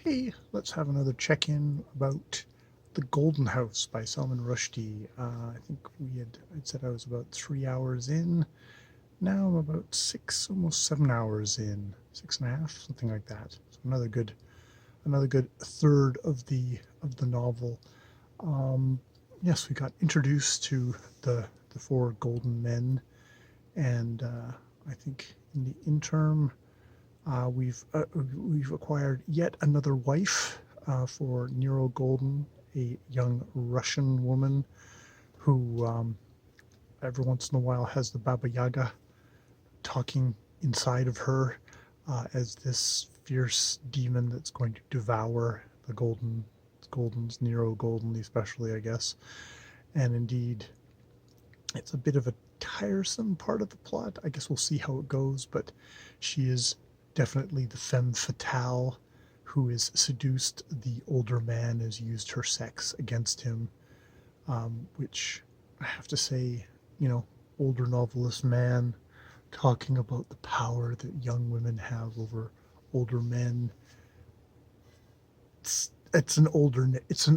Hey, let's have another check-in about the Gldn Hs by Salman Rushdie. I think I'd said I was about 3 hours in. Now I'm about almost 7 hours in, 6.5, something like that. So another good third of the novel. Um, yes, we got introduced to the four golden men, and I think in the interim, we've acquired yet another wife for Nero Gldn, a young Russian woman who every once in a while has the Baba Yaga talking inside of her as this fierce demon that's going to devour the Gldns, Nero Gldn especially, I guess. And indeed, it's a bit of a tiresome part of the plot. I guess we'll see how it goes, but she is definitely the femme fatale who has seduced the older man, has used her sex against him, which I have to say, older novelist man talking about the power that young women have over older men. It's an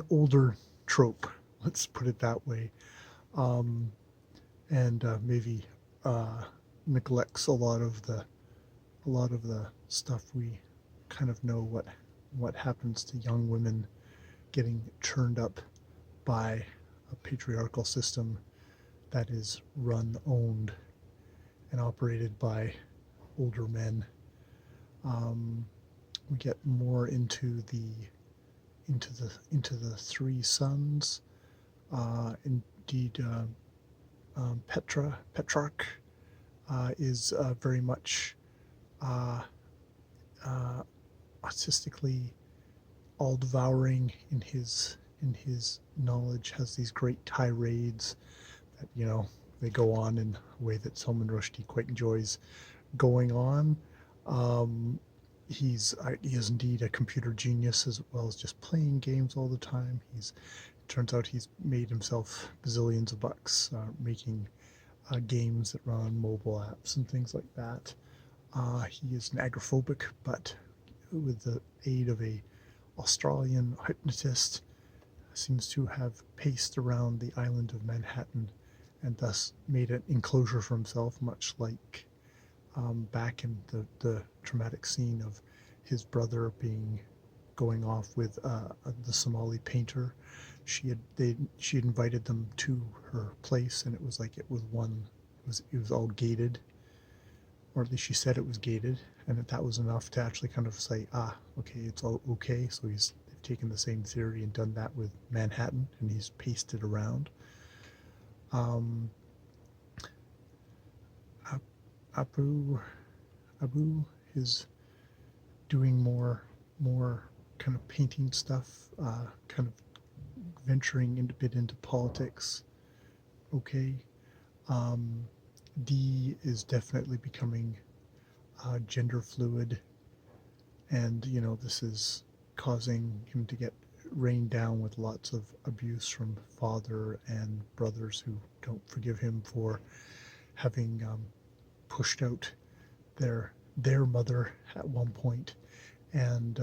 older trope. Let's put it that way. Um, and maybe uh, neglects a lot of the stuff we kind of know what happens to young women getting churned up by a patriarchal system that is run, owned, and operated by older men. Um, we get more into the three sons. Indeed, Petrarch is very much uh, uh, artistically all devouring in his knowledge, has these great tirades that they go on in a way that Salman Rushdie quite enjoys going on. Um, he is indeed a computer genius as well as just playing games all the time. Turns out he's made himself bazillions of bucks making games that run on mobile apps and things like that. He is an agoraphobic, but with the aid of a Australian hypnotist, seems to have paced around the island of Manhattan and thus made an enclosure for himself, much like back in the traumatic scene of his brother going off with the Somali painter. She had invited them to her place, and it was like it was all gated, or at least she said it was gated, and that was enough to actually kind of say, okay, it's all okay. So they've taken the same theory and done that with Manhattan, and he's pasted around. Um, Abu Abu is doing more kind of painting stuff, kind of venturing a bit into politics. Okay. Um, D is definitely becoming gender fluid, and this is causing him to get rained down with lots of abuse from father and brothers who don't forgive him for having pushed out their mother at one point, and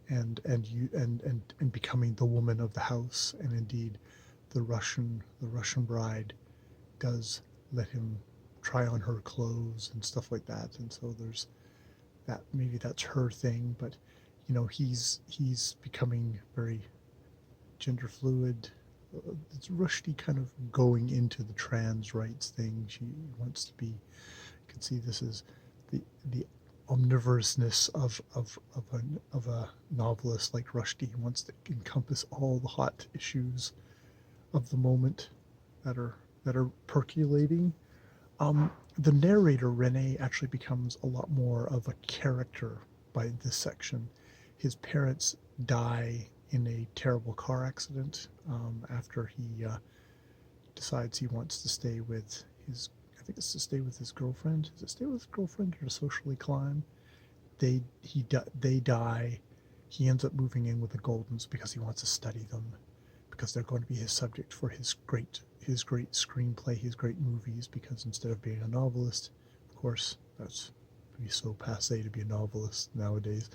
and becoming the woman of the house. And indeed, the Russian bride does let him try on her clothes and stuff like that. And so there's that. Maybe that's her thing, but he's becoming very gender fluid. It's Rushdie kind of going into the trans rights thing. She wants to be. You can see this is the omnivorousness of a novelist like Rushdie. He wants to encompass all the hot issues of the moment that are percolating. The narrator Rene actually becomes a lot more of a character by this section. His parents die in a terrible car accident after he decides he wants to stay with his. I think it's to stay with his girlfriend. Is it stay with his girlfriend or to socially climb? They die. He ends up moving in with the Gldns because he wants to study them, because they're going to be his subject for his great screenplay, his great movies. Because instead of being a novelist, of course, that's would be so passé to be a novelist nowadays.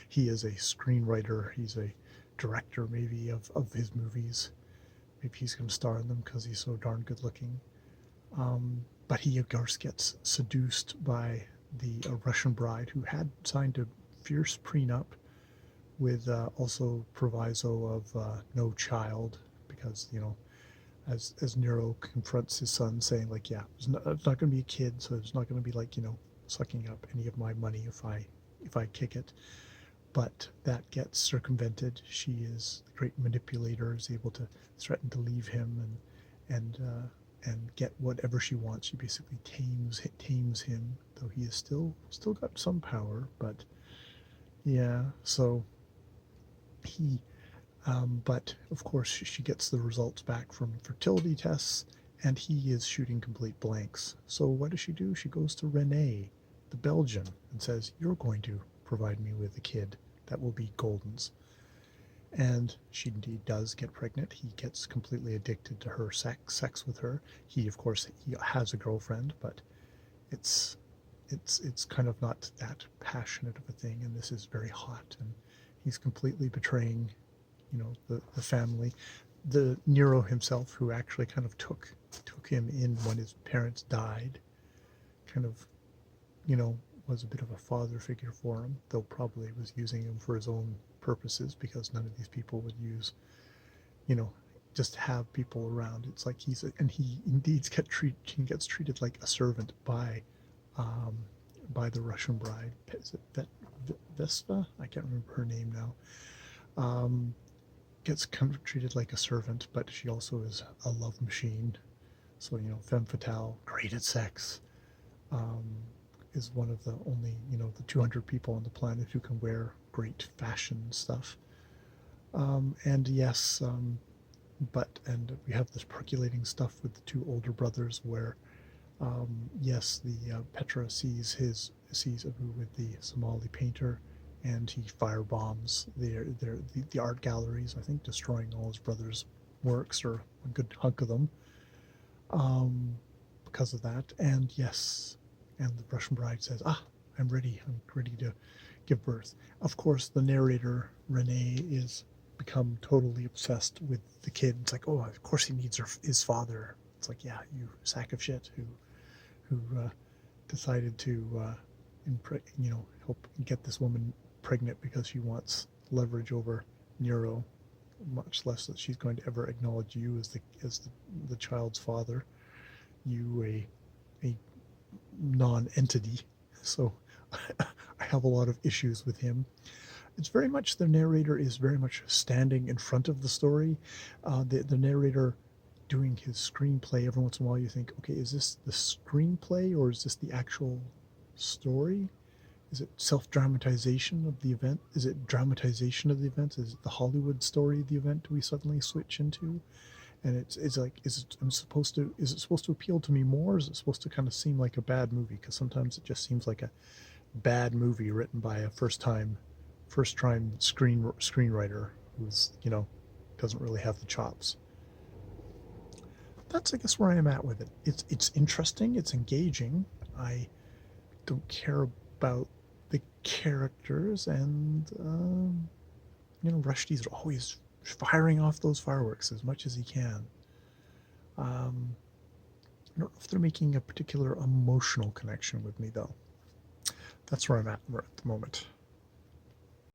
He is a screenwriter. He's a director, maybe, of his movies. Maybe he's going to star in them because he's so darn good looking. But he, of course, gets seduced by the Russian bride who had signed a fierce prenup with also proviso of no child, because, as Nero confronts his son, saying like, yeah, it's not going to be a kid, so it's not going to be like, sucking up any of my money if I kick it. But that gets circumvented. She is the great manipulator, is able to threaten to leave him and get whatever she wants. She basically tames him, though he is still got some power. But yeah, so he. But of course, she gets the results back from fertility tests, and he is shooting complete blanks. So what does she do? She goes to Rene, the Belgian, and says, "You're going to provide me with a kid that will be Gldn's." And she indeed does get pregnant. He gets completely addicted to her sex with her. He, of course, he has a girlfriend, but it's kind of not that passionate of a thing, and this is very hot, and he's completely betraying, the family. The Nero himself, who actually kind of took him in when his parents died, kind of, was a bit of a father figure for him, though probably was using him for his own purposes, because none of these people would use, just have people around. It's like and he indeed gets treated like a servant by the Russian bride. Is it Vespa? I can't remember her name now. Gets kind of treated like a servant, but she also is a love machine. So, femme fatale, great at sex, is one of the only, the 200 people on the planet who can wear great fashion stuff. And yes, and we have this percolating stuff with the two older brothers where, yes, the Petra sees Abu with the Somali painter, and he firebombs the art galleries, I think destroying all his brother's works, or a good hunk of them, because of that. And yes, and the Russian bride says, I'm ready to give birth. Of course, the narrator, Rene, is become totally obsessed with the kid. It's like, oh, of course he needs his father. It's like, yeah, you sack of shit who decided to help get this woman pregnant because she wants leverage over Nero, much less that she's going to ever acknowledge you as the child's father. You a non-entity. So I have a lot of issues with him. It's very much, the narrator is very much standing in front of the story. The narrator doing his screenplay, every once in a while you think, okay, is this the screenplay or is this the actual story? Is it self-dramatization of the event? Is it dramatization of the event? Is it the Hollywood story of the event we suddenly switch into? And it's like, is it supposed to appeal to me more, or is it supposed to kind of seem like a bad movie? Because sometimes it just seems like a bad movie written by a first-time screenwriter who's, doesn't really have the chops. That's, I guess, where I am at with it. It's interesting, it's engaging. I don't care about the characters, and Rshd is always firing off those fireworks as much as he can. I don't know if they're making a particular emotional connection with me, though. That's where I'm at the moment.